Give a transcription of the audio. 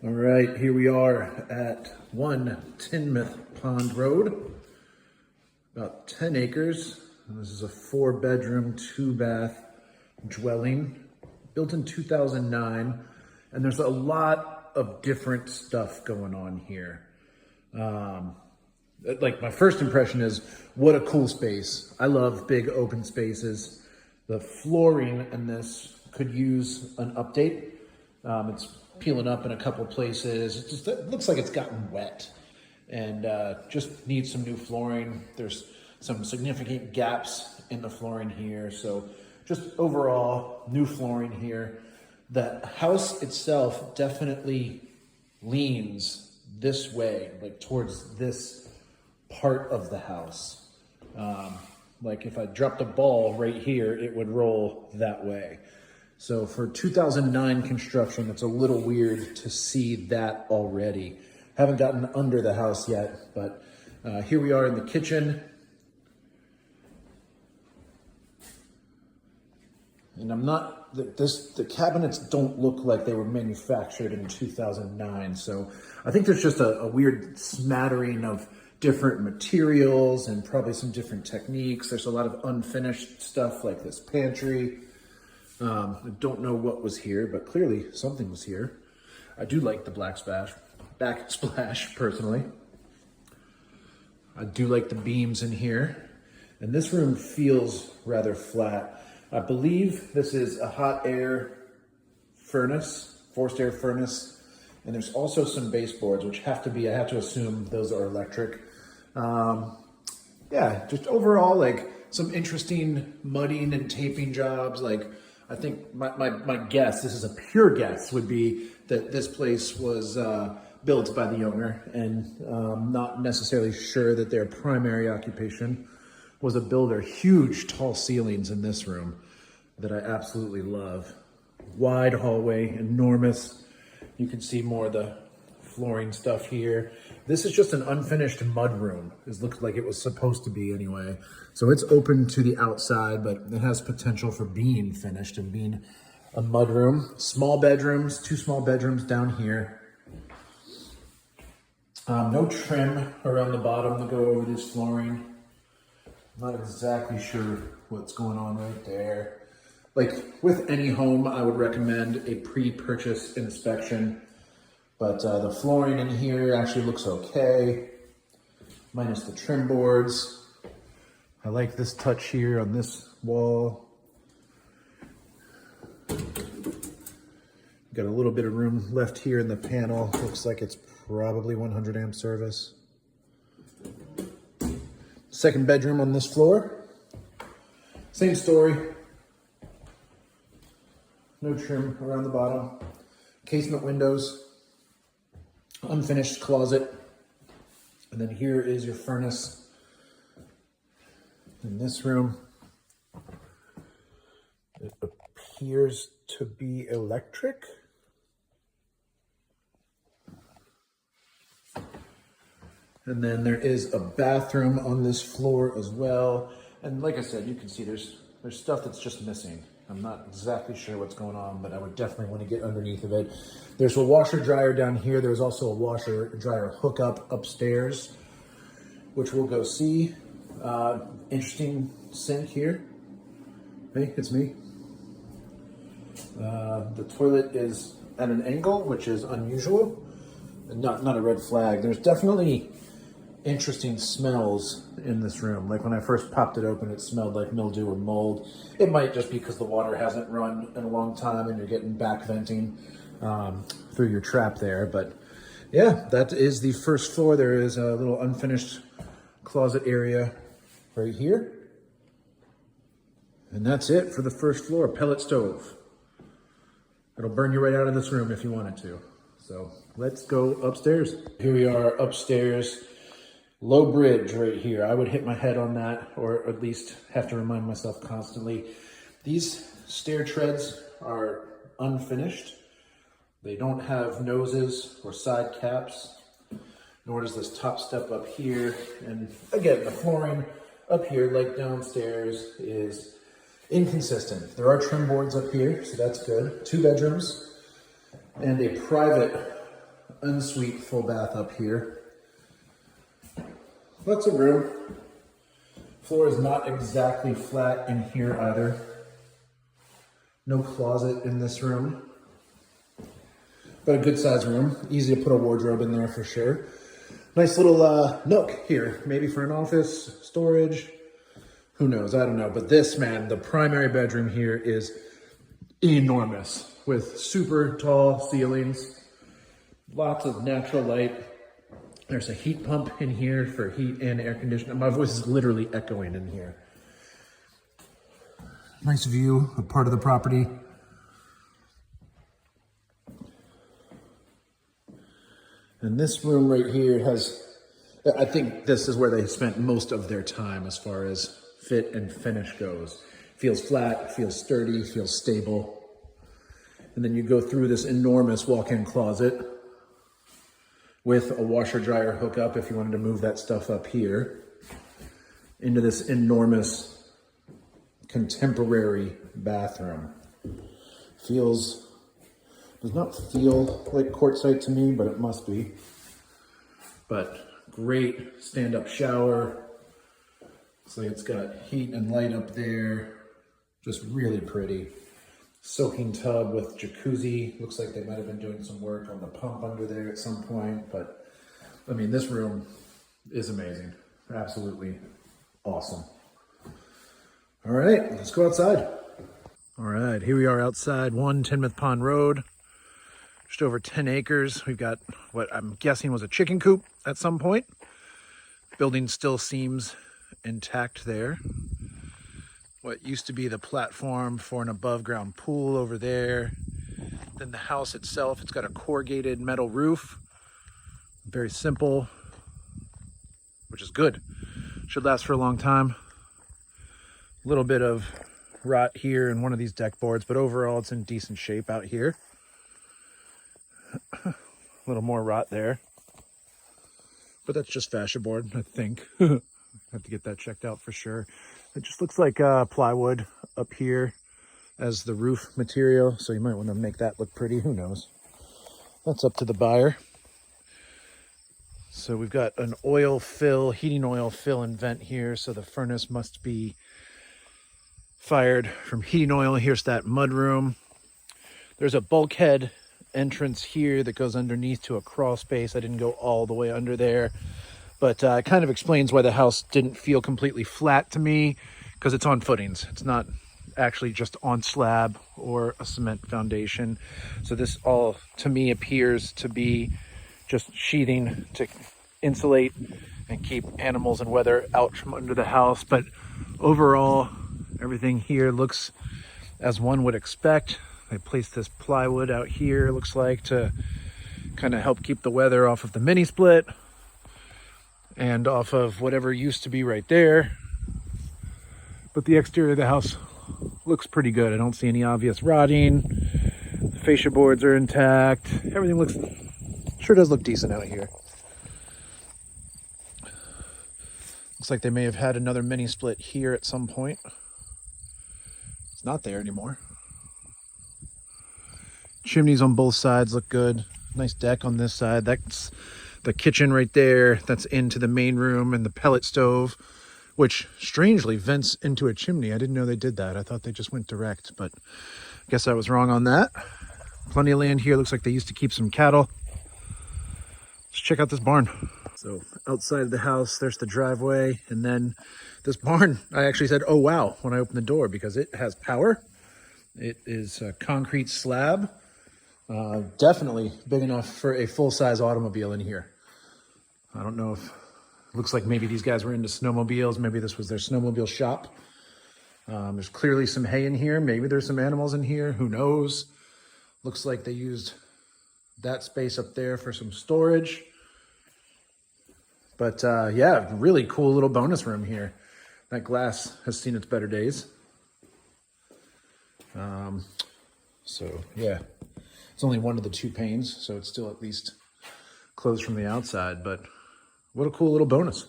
All right, here we are at 1 Tinmouth Pond Road, about 10 acres. And this is a 4-bedroom, 2-bath dwelling, built in 2009. And there's a lot of different stuff going on here. Like my first impression is, what a cool space. I love big open spaces. The flooring in this could use an update. It's peeling up in a couple places. It looks like it's gotten wet and just needs some new flooring. There's some significant gaps in the flooring here. So just overall new flooring here. The house itself definitely leans this way, like towards this part of the house. Like if I dropped a ball right here, it would roll that way. So for 2009 construction, it's a little weird to see that already. Haven't gotten under the house yet, but here we are in the kitchen. And the cabinets don't look like they were manufactured in 2009. So I think there's just a weird smattering of different materials and probably some different techniques. There's a lot of unfinished stuff like this pantry. I don't know what was here, but clearly something was here. I do like the backsplash personally. I do like the beams in here. And this room feels rather flat. I believe this is a hot air furnace, forced air furnace. And there's also some baseboards, which have to be, I have to assume those are electric. Yeah, just overall, like some interesting mudding and taping jobs. Like I think my guess, this is a pure guess, would be that this place was built by the owner, and not necessarily sure that their primary occupation was a builder. Huge tall ceilings in this room that I absolutely love. Wide hallway, enormous. You can see more of the flooring stuff here. This is just an unfinished mud room. It looks like it was supposed to be anyway. So it's open to the outside, but it has potential for being finished and being a mud room. Small bedrooms, 2 small bedrooms down here. No trim around the bottom to go over this flooring. I'm not exactly sure what's going on right there. Like with any home, I would recommend a pre-purchase inspection. But the flooring in here actually looks okay, minus the trim boards. I like this touch here on this wall. Got a little bit of room left here in the panel. Looks like it's probably 100 amp service. Second bedroom on this floor. Same story. No trim around the bottom. Casement windows. Unfinished closet. And then here is your furnace in this room. It appears to be electric. And then there is a bathroom on this floor as well. And like I said, you can see there's stuff that's just missing. I'm not exactly sure what's going on, but I would definitely want to get underneath of it. There's a washer dryer down here. There's also a washer dryer hookup upstairs, which we'll go see. Interesting sink here. Hey, it's me. The toilet is at an angle, which is unusual, and not a red flag. There's definitely interesting smells in this room. Like when I first popped it open, it smelled like mildew or mold. It might just be because the water hasn't run in a long time and you're getting back venting through your trap there. But yeah, that is the first floor. There is a little unfinished closet area right here. And that's it for the first floor. Pellet stove. It'll burn you right out of this room if you wanted to. So let's go upstairs. Here we are upstairs. Low bridge right here. I would hit my head on that, or at least have to remind myself constantly. These stair treads are unfinished. They don't have noses or side caps, nor does this top step up here. And again, the flooring up here, like downstairs, is inconsistent. There are trim boards up here, so that's good. 2 bedrooms and a private ensuite full bath up here. Lots of room. Floor is not exactly flat in here either. No closet in this room. But a good sized room. Easy to put a wardrobe in there for sure. Nice little nook here. Maybe for an office, storage. Who knows? I don't know. But this, man, the primary bedroom here is enormous. With super tall ceilings. Lots of natural light. There's a heat pump in here for heat and air conditioning. My voice is literally echoing in here. Nice view of part of the property. And this room right here has, I think this is where they spent most of their time as far as fit and finish goes. Feels flat, feels sturdy, feels stable. And then you go through this enormous walk-in closet with a washer dryer hookup if you wanted to move that stuff up here into this enormous contemporary bathroom. Does not feel like quartzite to me, but it must be. But great stand-up shower. Looks like it's got heat and light up there. Just really pretty. Soaking tub with jacuzzi. Looks like they might have been doing some work on the pump under there at some point, but I mean, this room is amazing. Absolutely awesome. All right, let's go outside. All right, here we are outside 1 Tinmouth Pond Road. Just over 10 acres. We've got what I'm guessing was a chicken coop at some point. Building still seems intact there. What used to be the platform for an above ground pool over there. Then the house itself, it's got a corrugated metal roof. Very simple, which is good. Should last for a long time. A little bit of rot here in one of these deck boards, but overall it's in decent shape out here. A little more rot there. But that's just fascia board, I think. Have to get that checked out for sure. It just looks like plywood up here as the roof material, so you might want to make that look pretty. Who knows? That's up to the buyer. So we've got an oil fill, heating oil fill and vent here, so the furnace must be fired from heating oil. Here's that mudroom. There's a bulkhead entrance here that goes underneath to a crawl space. I didn't go all the way under there. But it kind of explains why the house didn't feel completely flat to me, because it's on footings. It's not actually just on slab or a cement foundation. So this all, to me, appears to be just sheathing to insulate and keep animals and weather out from under the house. But overall, everything here looks as one would expect. They placed this plywood out here, it looks like, to kind of help keep the weather off of the mini split and off of whatever used to be right there. But the exterior of the house looks pretty good. I don't see any obvious rotting. The fascia boards are intact. Everything sure does look decent out here. Looks like they may have had another mini split here at some point. It's not there anymore. Chimneys on both sides look good. Nice deck on this side. That's the kitchen right there. That's into the main room and the pellet stove, which strangely vents into a chimney. I didn't know they did that. I thought they just went direct, but I guess I was wrong on that. Plenty of land here. Looks like they used to keep some cattle. Let's check out this barn. So outside of the house, there's the driveway. And then this barn, I actually said, oh, wow, when I opened the door, because it has power. It is a concrete slab. Definitely big enough for a full-size automobile in here. I don't know if, looks like maybe these guys were into snowmobiles. Maybe this was their snowmobile shop. There's clearly some hay in here. Maybe there's some animals in here. Who knows? Looks like they used that space up there for some storage. But yeah, really cool little bonus room here. That glass has seen its better days. So yeah, it's only one of the 2 panes, so it's still at least closed from the outside, but what a cool little bonus.